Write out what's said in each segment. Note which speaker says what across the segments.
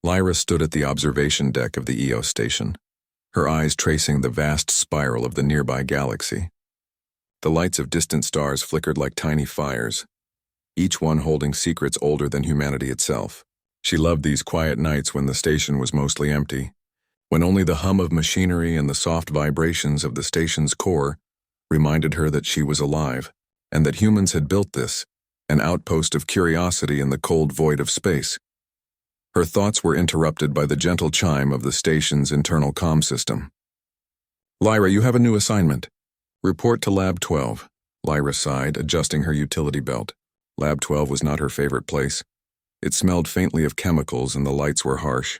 Speaker 1: Lyra stood at the observation deck of the EOS station, her eyes tracing the vast spiral of the nearby galaxy. The lights of distant stars flickered like tiny fires, each one holding secrets older than humanity itself. She loved these quiet nights when the station was mostly empty, when only the hum of machinery and the soft vibrations of the station's core reminded her that she was alive, and that humans had built this, an outpost of curiosity in the cold void of space. Her thoughts were interrupted by the gentle chime of the station's internal comm system. "Lyra, you have a new assignment. Report to Lab 12. Lyra sighed, adjusting her utility belt. Lab 12 was not her favorite place. It smelled faintly of chemicals and the lights were harsh.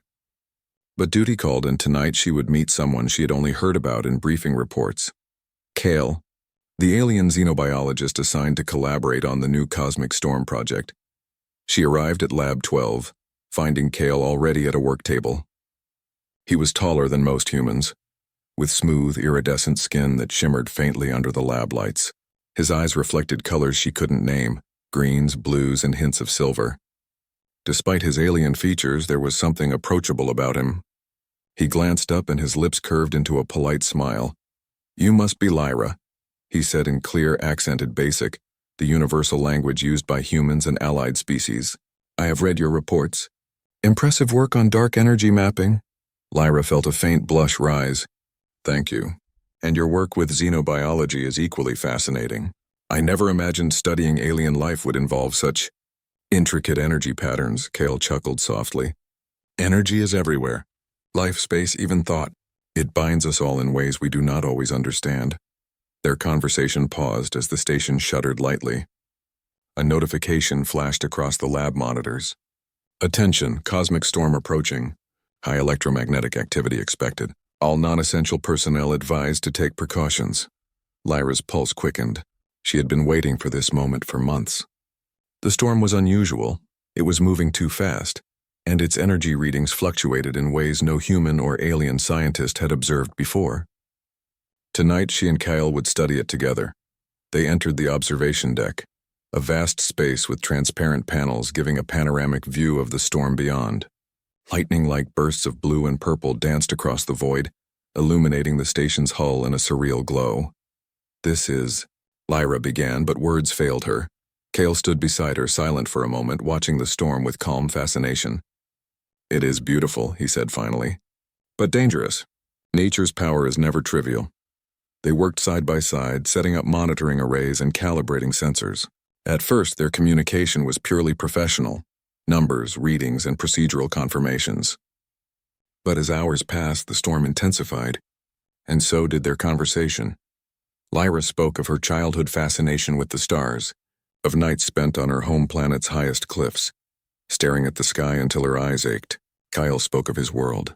Speaker 1: But duty called, and tonight she would meet someone she had only heard about in briefing reports. Kale, the alien xenobiologist assigned to collaborate on the new Cosmic Storm project. She arrived at Lab 12, finding Kale already at a work table. He was taller than most humans, with smooth, iridescent skin that shimmered faintly under the lab lights. His eyes reflected colors she couldn't name, greens, blues, and hints of silver. Despite his alien features, there was something approachable about him. He glanced up and his lips curved into a polite smile. "You must be Lyra," he said in clear, accented Basic, the universal language used by humans and allied species. "I have read your reports. Impressive work on dark energy mapping." Lyra felt a faint blush rise. "Thank you. And your work with xenobiology is equally fascinating. I never imagined studying alien life would involve such intricate energy patterns," Kale chuckled softly. "Energy is everywhere. Life, space, even thought. It binds us all in ways we do not always understand." Their conversation paused as the station shuddered lightly. A notification flashed across the lab monitors. "Attention, cosmic storm approaching. High electromagnetic activity expected. All non-essential personnel advised to take precautions." Lyra's pulse quickened. She had been waiting for this moment for months. The storm was unusual. It was moving too fast, and its energy readings fluctuated in ways no human or alien scientist had observed before. Tonight, she and Kyle would study it together. They entered the observation deck, a vast space with transparent panels giving a panoramic view of the storm beyond. Lightning-like bursts of blue and purple danced across the void, illuminating the station's hull in a surreal glow. "This is..." Lyra began, but words failed her. Kale stood beside her, silent for a moment, watching the storm with calm fascination. "It is beautiful," he said finally, "but dangerous. Nature's power is never trivial." They worked side by side, setting up monitoring arrays and calibrating sensors. At first, their communication was purely professional. Numbers, readings, and procedural confirmations. But as hours passed, the storm intensified, and so did their conversation. Lyra spoke of her childhood fascination with the stars, of nights spent on her home planet's highest cliffs, staring at the sky until her eyes ached. Kyle spoke of his world,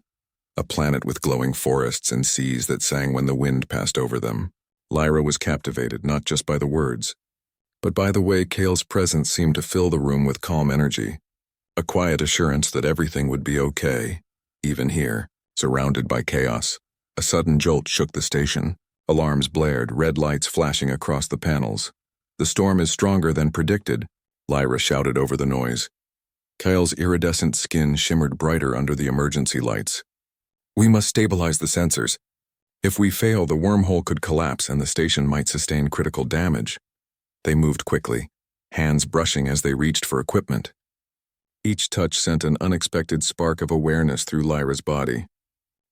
Speaker 1: a planet with glowing forests and seas that sang when the wind passed over them. Lyra was captivated not just by the words, but by the way Kale's presence seemed to fill the room with calm energy. A quiet assurance that everything would be okay, even here, surrounded by chaos. A sudden jolt shook the station. Alarms blared, red lights flashing across the panels. "The storm is stronger than predicted," Lyra shouted over the noise. Kyle's iridescent skin shimmered brighter under the emergency lights. "We must stabilize the sensors. If we fail, the wormhole could collapse and the station might sustain critical damage." They moved quickly, hands brushing as they reached for equipment. Each touch sent an unexpected spark of awareness through Lyra's body.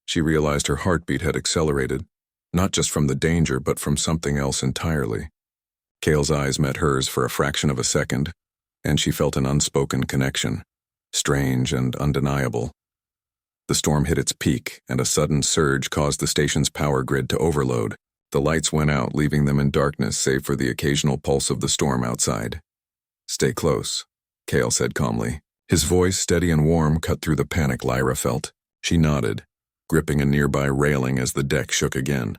Speaker 1: She realized her heartbeat had accelerated, not just from the danger but from something else entirely. Kale's eyes met hers for a fraction of a second, and she felt an unspoken connection, strange and undeniable. The storm hit its peak, and a sudden surge caused the station's power grid to overload. The lights went out, leaving them in darkness save for the occasional pulse of the storm outside. "Stay close," Kale said calmly. His voice, steady and warm, cut through the panic Lyra felt. She nodded, gripping a nearby railing as the deck shook again.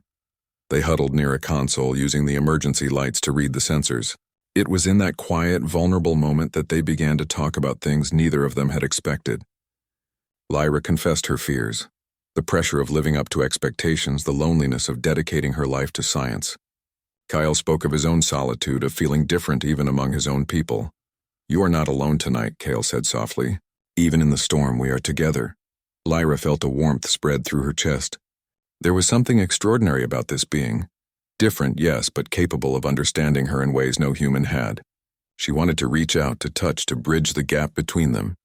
Speaker 1: They huddled near a console, using the emergency lights to read the sensors. It was in that quiet, vulnerable moment that they began to talk about things neither of them had expected. Lyra confessed her fears, the pressure of living up to expectations, the loneliness of dedicating her life to science. Kyle spoke of his own solitude, of feeling different even among his own people. "You are not alone tonight," Kale said softly. Even in the storm, we are together. Lyra felt a warmth spread through her chest. There was something extraordinary about this being. Different, yes, but capable of understanding her in ways no human had. She wanted to reach out, to touch, to bridge the gap between them.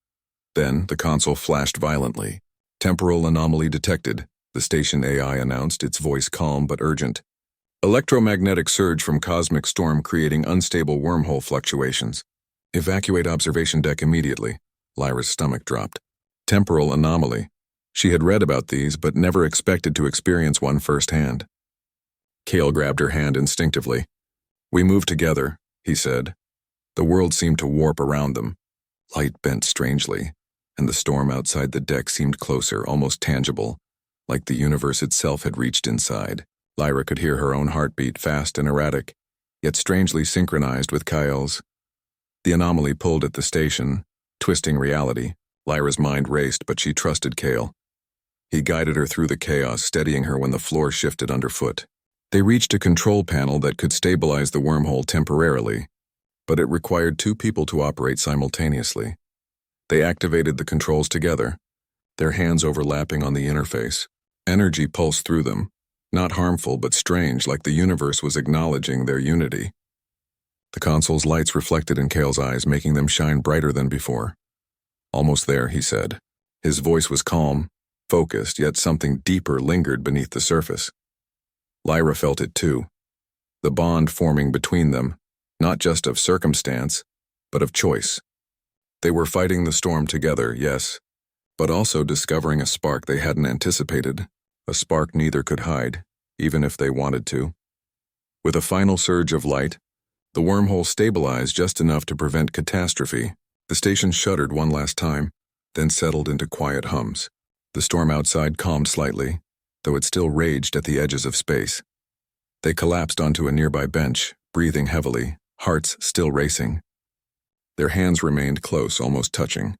Speaker 1: Then, the console flashed violently. Temporal anomaly detected, the station AI announced, its voice calm but urgent. Electromagnetic surge from cosmic storm creating unstable wormhole fluctuations. Evacuate observation deck immediately. Lyra's stomach dropped. Temporal anomaly. She had read about these, but never expected to experience one firsthand. Kale grabbed her hand instinctively. We move together, he said. The world seemed to warp around them. Light bent strangely, and the storm outside the deck seemed closer, almost tangible, like the universe itself had reached inside. Lyra could hear her own heartbeat, fast and erratic, yet strangely synchronized with Kyle's. The anomaly pulled at the station, twisting reality. Lyra's mind raced, but she trusted Kale. He guided her through the chaos, steadying her when the floor shifted underfoot. They reached a control panel that could stabilize the wormhole temporarily, but it required two people to operate simultaneously. They activated the controls together, their hands overlapping on the interface. Energy pulsed through them, not harmful but strange, like the universe was acknowledging their unity. The console's lights reflected in Kale's eyes, making them shine brighter than before. Almost there, he said. His voice was calm, focused, yet something deeper lingered beneath the surface. Lyra felt it too. The bond forming between them, not just of circumstance, but of choice. They were fighting the storm together, yes, but also discovering a spark they hadn't anticipated, a spark neither could hide, even if they wanted to. With a final surge of light, the wormhole stabilized just enough to prevent catastrophe. The station shuddered one last time, then settled into quiet hums. The storm outside calmed slightly, though it still raged at the edges of space. They collapsed onto a nearby bench, breathing heavily, hearts still racing. Their hands remained close, almost touching.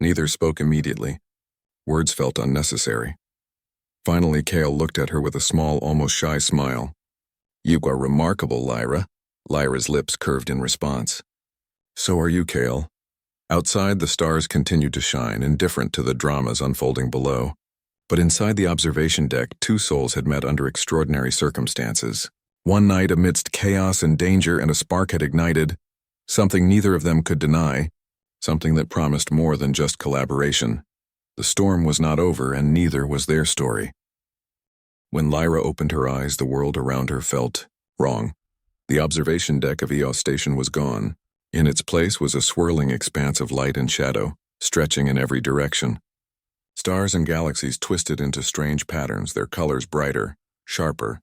Speaker 1: Neither spoke immediately. Words felt unnecessary. Finally, Kale looked at her with a small, almost shy smile. You are remarkable, Lyra. Lyra's lips curved in response. So are you, Kale. Outside, the stars continued to shine, indifferent to the dramas unfolding below. But inside the observation deck, two souls had met under extraordinary circumstances. One night, amidst chaos and danger, and a spark had ignited, something neither of them could deny, something that promised more than just collaboration. The storm was not over, and neither was their story. When Lyra opened her eyes, the world around her felt wrong. The observation deck of EOS Station was gone. In its place was a swirling expanse of light and shadow, stretching in every direction. Stars and galaxies twisted into strange patterns, their colors brighter, sharper,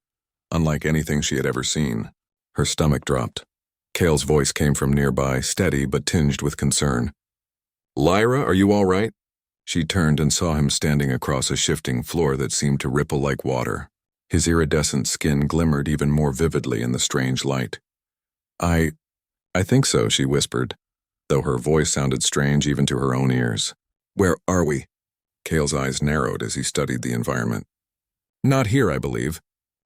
Speaker 1: unlike anything she had ever seen. Her stomach dropped. Kale's voice came from nearby, steady but tinged with concern. Lyra, are you all right? She turned and saw him standing across a shifting floor that seemed to ripple like water. His iridescent skin glimmered even more vividly in the strange light. I think so, she whispered, though her voice sounded strange even to her own ears. Where are we? Kale's eyes narrowed as he studied the environment. Not here, I believe.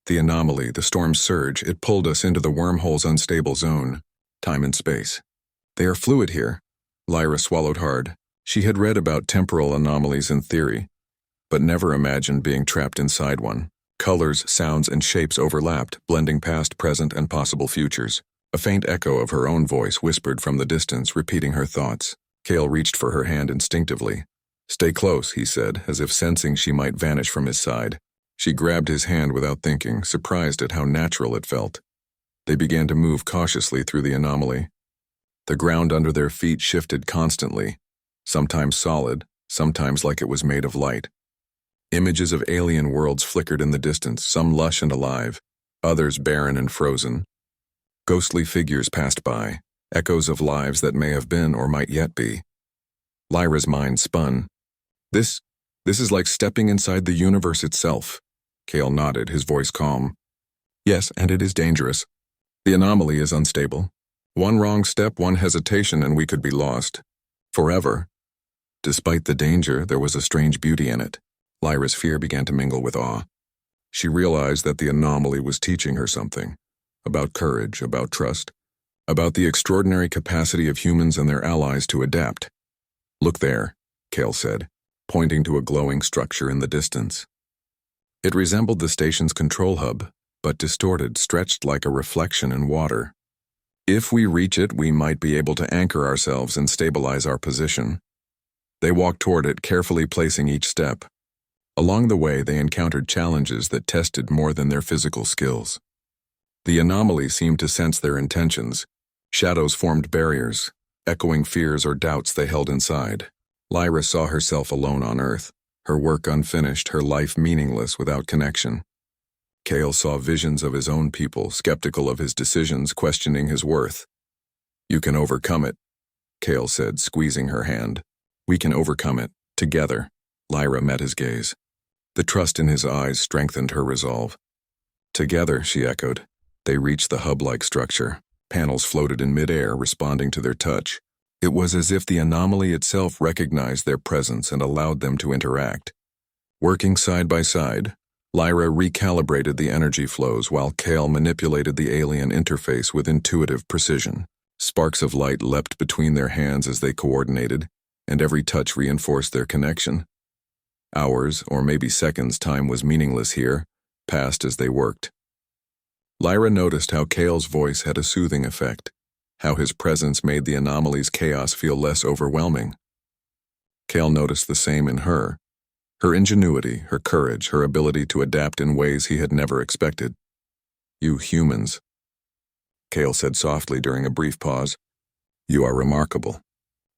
Speaker 1: The anomaly, the storm's surge, it pulled us into the wormhole's unstable zone, time and space. They are fluid here. Lyra swallowed hard. She had read about temporal anomalies in theory, but never imagined being trapped inside one. Colors, sounds, and shapes overlapped, blending past, present, and possible futures. A faint echo of her own voice whispered from the distance, repeating her thoughts. Kale reached for her hand instinctively. Stay close, he said, as if sensing she might vanish from his side. She grabbed his hand without thinking, surprised at how natural it felt. They began to move cautiously through the anomaly. The ground under their feet shifted constantly, sometimes solid, sometimes like it was made of light. Images of alien worlds flickered in the distance, some lush and alive, others barren and frozen. Ghostly figures passed by, echoes of lives that may have been or might yet be. Lyra's mind spun. This is like stepping inside the universe itself. Kale nodded, his voice calm. Yes, and it is dangerous. The anomaly is unstable. One wrong step, one hesitation, and we could be lost. Forever. Despite the danger, there was a strange beauty in it. Lyra's fear began to mingle with awe. She realized that the anomaly was teaching her something. About courage, about trust, about the extraordinary capacity of humans and their allies to adapt. Look there. Kale said, pointing to a glowing structure in the distance. It resembled the station's control hub, but distorted, stretched like a reflection in water. If we reach it, we might be able to anchor ourselves and stabilize our position. They walked toward it, carefully placing each step. Along the way, they encountered challenges that tested more than their physical skills. The anomaly seemed to sense their intentions. Shadows formed barriers, echoing fears or doubts they held inside. Lyra saw herself alone on Earth, her work unfinished, her life meaningless without connection. Kale saw visions of his own people, skeptical of his decisions, questioning his worth. "You can overcome it," Kale said, squeezing her hand. "We can overcome it, together." Lyra met his gaze. The trust in his eyes strengthened her resolve. "Together," she echoed. They reached the hub-like structure. Panels floated in midair, responding to their touch. It was as if the anomaly itself recognized their presence and allowed them to interact. Working side by side, Lyra recalibrated the energy flows while Kale manipulated the alien interface with intuitive precision. Sparks of light leapt between their hands as they coordinated, and every touch reinforced their connection. Hours, or maybe seconds, time was meaningless here, passed as they worked. Lyra noticed how Kale's voice had a soothing effect, how his presence made the anomaly's chaos feel less overwhelming. Kale noticed the same in her. Her ingenuity, her courage, her ability to adapt in ways he had never expected. "You humans," Kale said softly during a brief pause, "you are remarkable.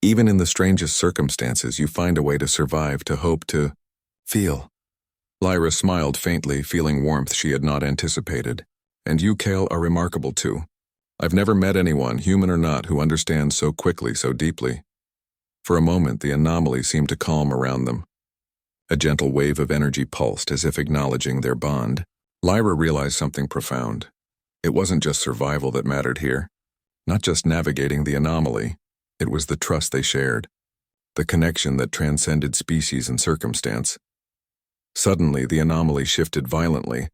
Speaker 1: Even in the strangest circumstances, you find a way to survive, to hope, to feel." Lyra smiled faintly, feeling warmth she had not anticipated. "And you, Kale, are remarkable too. I've never met anyone, human or not, who understands so quickly, so deeply." For a moment, the anomaly seemed to calm around them. A gentle wave of energy pulsed, as if acknowledging their bond. Lyra realized something profound. It wasn't just survival that mattered here. Not just navigating the anomaly. It was the trust they shared. The connection that transcended species and circumstance. Suddenly, the anomaly shifted violently.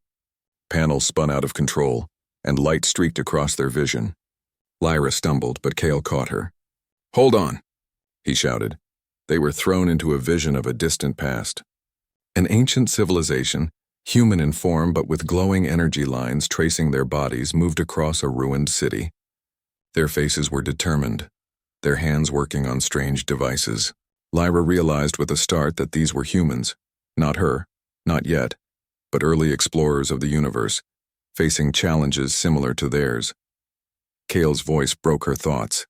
Speaker 1: Panels spun out of control, and light streaked across their vision. Lyra stumbled, but Kale caught her. "Hold on," he shouted. They were thrown into a vision of a distant past. An ancient civilization, human in form but with glowing energy lines tracing their bodies, moved across a ruined city. Their faces were determined, their hands working on strange devices. Lyra realized with a start that these were humans. Not her, not yet, but early explorers of the universe, facing challenges similar to theirs. Kale's voice broke her thoughts.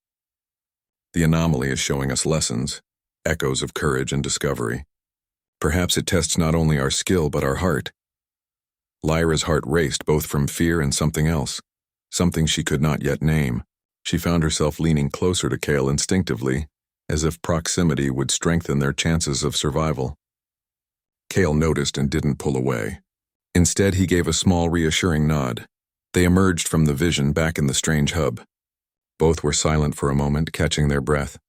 Speaker 1: "The anomaly is showing us lessons, echoes of courage and discovery. Perhaps it tests not only our skill but our heart." Lyra's heart raced, both from fear and something else, something she could not yet name. She found herself leaning closer to Kale instinctively, as if proximity would strengthen their chances of survival. Kale noticed and didn't pull away. Instead, he gave a small, reassuring nod. They emerged from the vision back in the strange hub. Both were silent for a moment, catching their breath.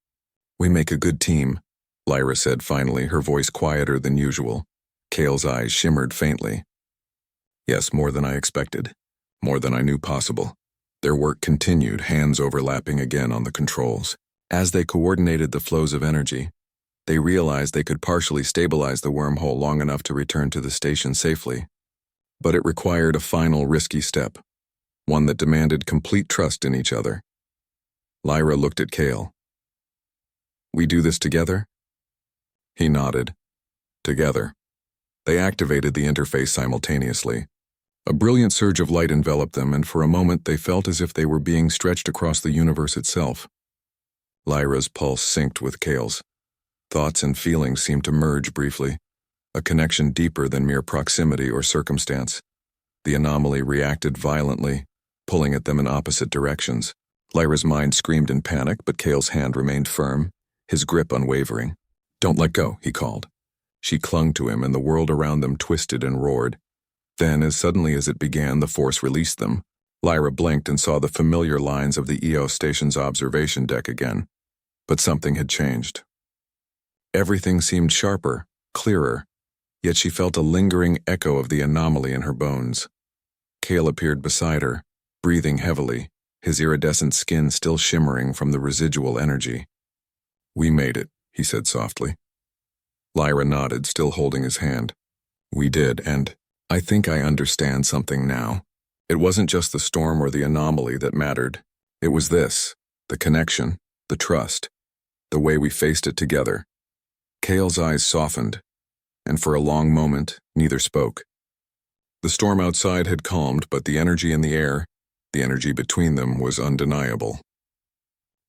Speaker 1: "We make a good team," Lyra said finally, her voice quieter than usual. Kale's eyes shimmered faintly. "Yes, more than I expected. More than I knew possible." Their work continued, hands overlapping again on the controls. As they coordinated the flows of energy, they realized they could partially stabilize the wormhole long enough to return to the station safely. But it required a final risky step, one that demanded complete trust in each other. Lyra looked at Kale. "We do this together?" He nodded. Together. They activated the interface simultaneously. A brilliant surge of light enveloped them, and for a moment they felt as if they were being stretched across the universe itself. Lyra's pulse synced with Kale's. Thoughts and feelings seemed to merge briefly, a connection deeper than mere proximity or circumstance. The anomaly reacted violently, pulling at them in opposite directions. Lyra's mind screamed in panic, but Kale's hand remained firm, his grip unwavering. "Don't let go," he called. She clung to him, and the world around them twisted and roared. Then, as suddenly as it began, the force released them. Lyra blinked and saw the familiar lines of the EO station's observation deck again. But something had changed. Everything seemed sharper, clearer, yet she felt a lingering echo of the anomaly in her bones. Kale appeared beside her, breathing heavily, his iridescent skin still shimmering from the residual energy. "We made it," he said softly. Lyra nodded, still holding his hand. We did, and I think I understand something now. It wasn't just the storm or the anomaly that mattered. It was this, the connection, the trust, the way we faced it together. Kale's eyes softened, and for a long moment, neither spoke. The storm outside had calmed, but the energy in the air, the energy between them, was undeniable.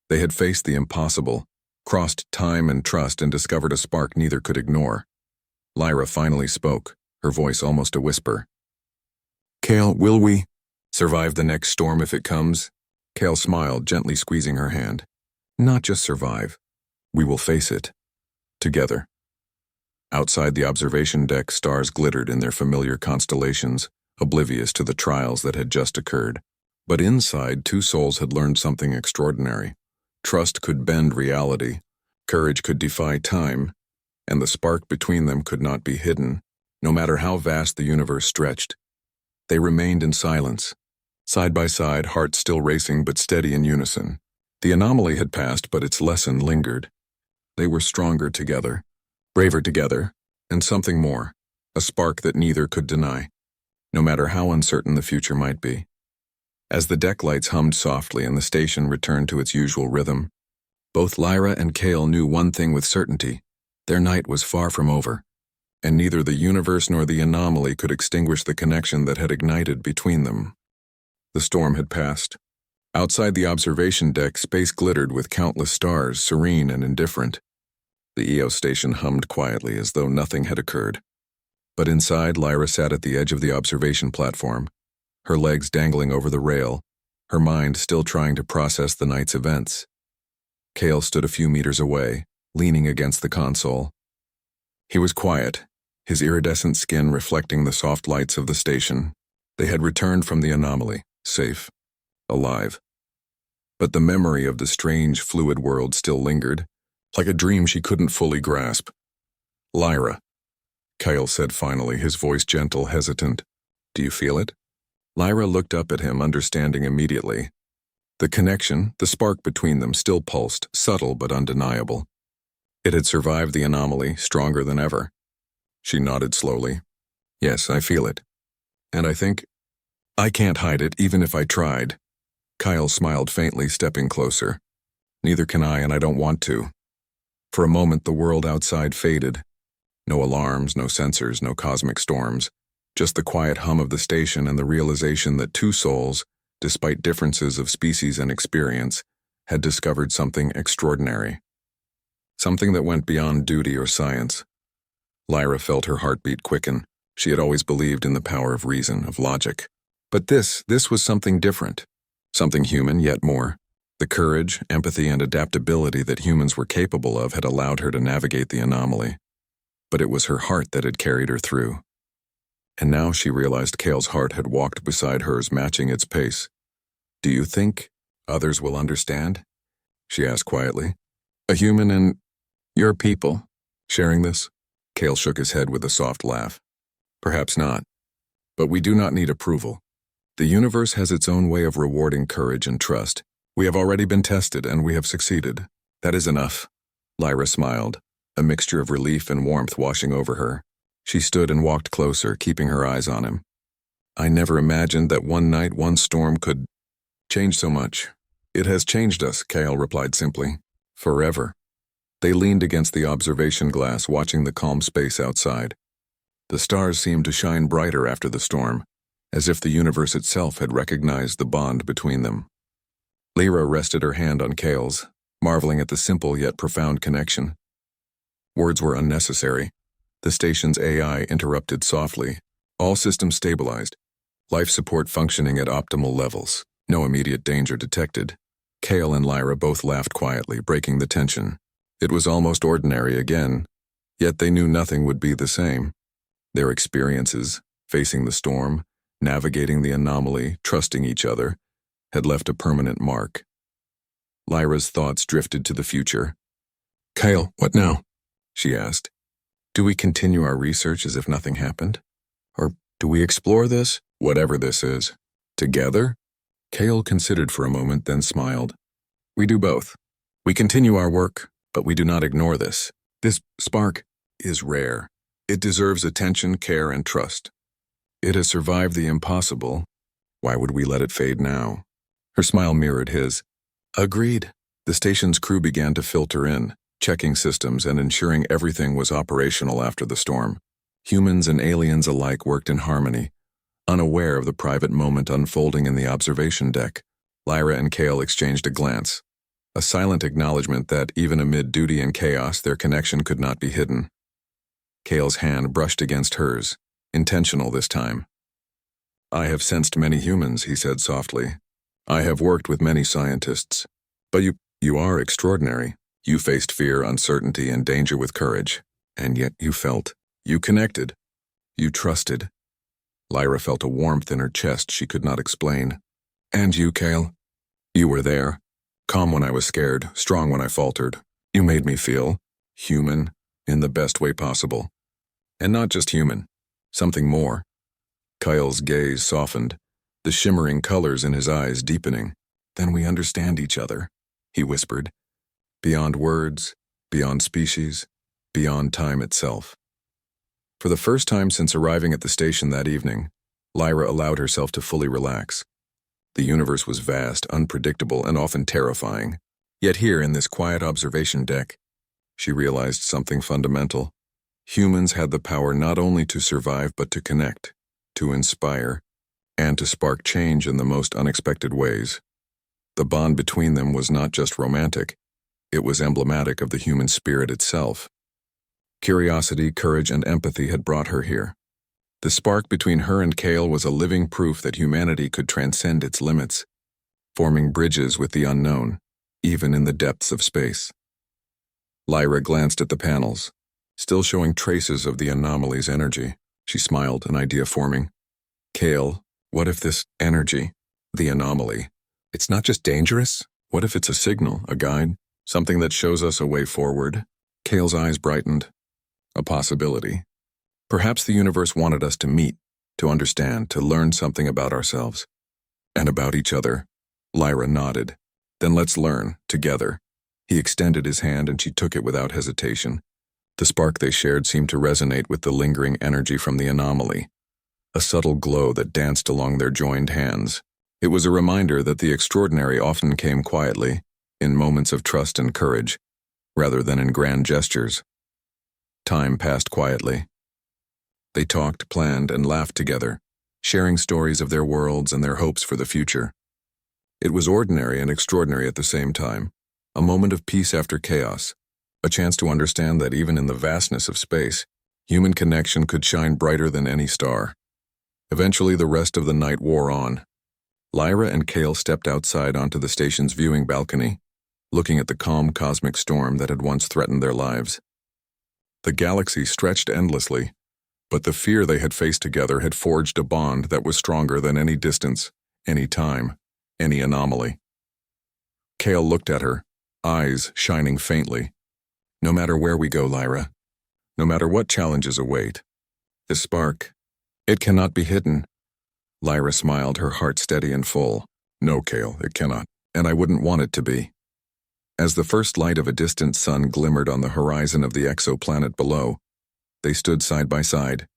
Speaker 1: They had faced the impossible, crossed time and trust, and discovered a spark neither could ignore. Lyra finally spoke, her voice almost a whisper. Kale, will we survive the next storm if it comes? Kale smiled, gently squeezing her hand. Not just survive. We will face it. Together. Outside the observation deck, stars glittered in their familiar constellations, oblivious to the trials that had just occurred. But inside, two souls had learned something extraordinary. Trust could bend reality, courage could defy time, and the spark between them could not be hidden, no matter how vast the universe stretched. They remained in silence, side by side, hearts still racing but steady in unison. The anomaly had passed, but its lesson lingered. They were stronger together, braver together, and something more, a spark that neither could deny, no matter how uncertain the future might be. As the deck lights hummed softly and the station returned to its usual rhythm, both Lyra and Kale knew one thing with certainty: their night was far from over, and neither the universe nor the anomaly could extinguish the connection that had ignited between them. The storm had passed. Outside the observation deck, space glittered with countless stars, serene and indifferent. The EO station hummed quietly as though nothing had occurred. But inside, Lyra sat at the edge of the observation platform, her legs dangling over the rail, her mind still trying to process the night's events. Kale stood a few meters away, leaning against the console. He was quiet, his iridescent skin reflecting the soft lights of the station. They had returned from the anomaly, safe, alive. But the memory of the strange, fluid world still lingered, like a dream she couldn't fully grasp. Lyra, Kale said finally, his voice gentle, hesitant. Do you feel it? Lyra looked up at him, understanding immediately. The connection, the spark between them, still pulsed, subtle but undeniable. It had survived the anomaly, stronger than ever. She nodded slowly. Yes, I feel it. And I think I can't hide it, even if I tried. Kyle smiled faintly, stepping closer. Neither can I, and I don't want to. For a moment, the world outside faded. No alarms, no sensors, no cosmic storms. Just the quiet hum of the station and the realization that two souls, despite differences of species and experience, had discovered something extraordinary. Something that went beyond duty or science. Lyra felt her heartbeat quicken. She had always believed in the power of reason, of logic. But this was something different. Something human, yet more. The courage, empathy, and adaptability that humans were capable of had allowed her to navigate the anomaly. But it was her heart that had carried her through. And now she realized Kale's heart had walked beside hers, matching its pace. Do you think others will understand? She asked quietly. A human and your people sharing this? Kale shook his head with a soft laugh. Perhaps not. But we do not need approval. The universe has its own way of rewarding courage and trust. We have already been tested, and we have succeeded. That is enough. Lyra smiled, a mixture of relief and warmth washing over her. She stood and walked closer, keeping her eyes on him. I never imagined that one night, one storm could change so much. It has changed us, Kale replied simply. Forever. They leaned against the observation glass, watching the calm space outside. The stars seemed to shine brighter after the storm, as if the universe itself had recognized the bond between them. Lyra rested her hand on Kale's, marveling at the simple yet profound connection. Words were unnecessary. The station's AI interrupted softly. All systems stabilized. Life support functioning at optimal levels. No immediate danger detected. Kale and Lyra both laughed quietly, breaking the tension. It was almost ordinary again, yet they knew nothing would be the same. Their experiences, facing the storm, navigating the anomaly, trusting each other, had left a permanent mark. Lyra's thoughts drifted to the future. Kale, what now? She asked. Do we continue our research as if nothing happened? Or do we explore this, whatever this is, together? Kale considered for a moment, then smiled. We do both. We continue our work, but we do not ignore this. This spark, is rare. It deserves attention, care, and trust. It has survived the impossible. Why would we let it fade now? Her smile mirrored his. Agreed. The station's crew began to filter in, checking systems and ensuring everything was operational after the storm. Humans and aliens alike worked in harmony, unaware of the private moment unfolding in the observation deck. Lyra and Kale exchanged a glance, a silent acknowledgement that, even amid duty and chaos, their connection could not be hidden. Kale's hand brushed against hers, intentional this time. I have sensed many humans, he said softly. I have worked with many scientists. But you are extraordinary. You faced fear, uncertainty, and danger with courage. And yet you felt. You connected. You trusted. Lyra felt a warmth in her chest she could not explain. And you, Kale? You were there. Calm when I was scared, strong when I faltered. You made me feel human in the best way possible. And not just human, something more. Kyle's gaze softened, the shimmering colors in his eyes deepening. Then we understand each other, he whispered. Beyond words, beyond species, beyond time itself. For the first time since arriving at the station that evening, Lyra allowed herself to fully relax. The universe was vast, unpredictable, and often terrifying. Yet here in this quiet observation deck, she realized something fundamental. Humans had the power not only to survive but to connect, to inspire, and to spark change in the most unexpected ways. The bond between them was not just romantic, it was emblematic of the human spirit itself. Curiosity, courage, and empathy had brought her here. The spark between her and Kale was a living proof that humanity could transcend its limits, forming bridges with the unknown, even in the depths of space. Lyra glanced at the panels, still showing traces of the anomaly's energy. She smiled, an idea forming. Kale, what if this energy, the anomaly, it's not just dangerous? What if it's a signal, a guide, something that shows us a way forward? Kale's eyes brightened. A possibility. Perhaps the universe wanted us to meet, to understand, to learn something about ourselves. And about each other. Lyra nodded. Then let's learn, together. He extended his hand and she took it without hesitation. The spark they shared seemed to resonate with the lingering energy from the anomaly, a subtle glow that danced along their joined hands. It was a reminder that the extraordinary often came quietly, in moments of trust and courage, rather than in grand gestures. Time passed quietly. They talked, planned, and laughed together, sharing stories of their worlds and their hopes for the future. It was ordinary and extraordinary at the same time, a moment of peace after chaos, a chance to understand that even in the vastness of space, human connection could shine brighter than any star. Eventually, the rest of the night wore on. Lyra and Kale stepped outside onto the station's viewing balcony, looking at the calm cosmic storm that had once threatened their lives. The galaxy stretched endlessly, but the fear they had faced together had forged a bond that was stronger than any distance, any time, any anomaly. Kale looked at her, eyes shining faintly. No matter where we go, Lyra, no matter what challenges await, this spark, it cannot be hidden. Lyra smiled, her heart steady and full. No, Kale, it cannot, and I wouldn't want it to be. As the first light of a distant sun glimmered on the horizon of the exoplanet below, they stood side by side,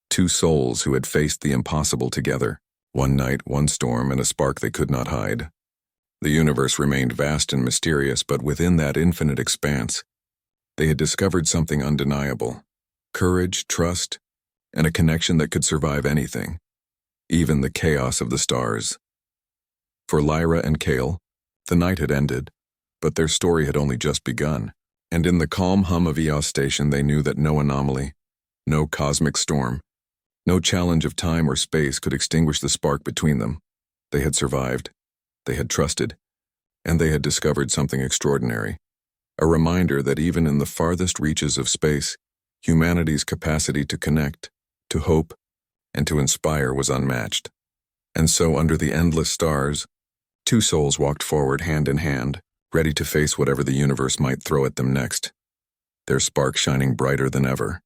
Speaker 1: two souls who had faced the impossible together. One night, one storm, and a spark they could not hide. The universe remained vast and mysterious, but within that infinite expanse, they had discovered something undeniable. Courage, trust, and a connection that could survive anything, even the chaos of the stars. For Lyra and Kale, the night had ended, but their story had only just begun, and in the calm hum of EOS station they knew that no anomaly, no cosmic storm, no challenge of time or space could extinguish the spark between them. They had survived, they had trusted, and they had discovered something extraordinary, a reminder that even in the farthest reaches of space, humanity's capacity to connect, to hope, and to inspire was unmatched. And so under the endless stars, two souls walked forward hand in hand, ready to face whatever the universe might throw at them next, their spark shining brighter than ever.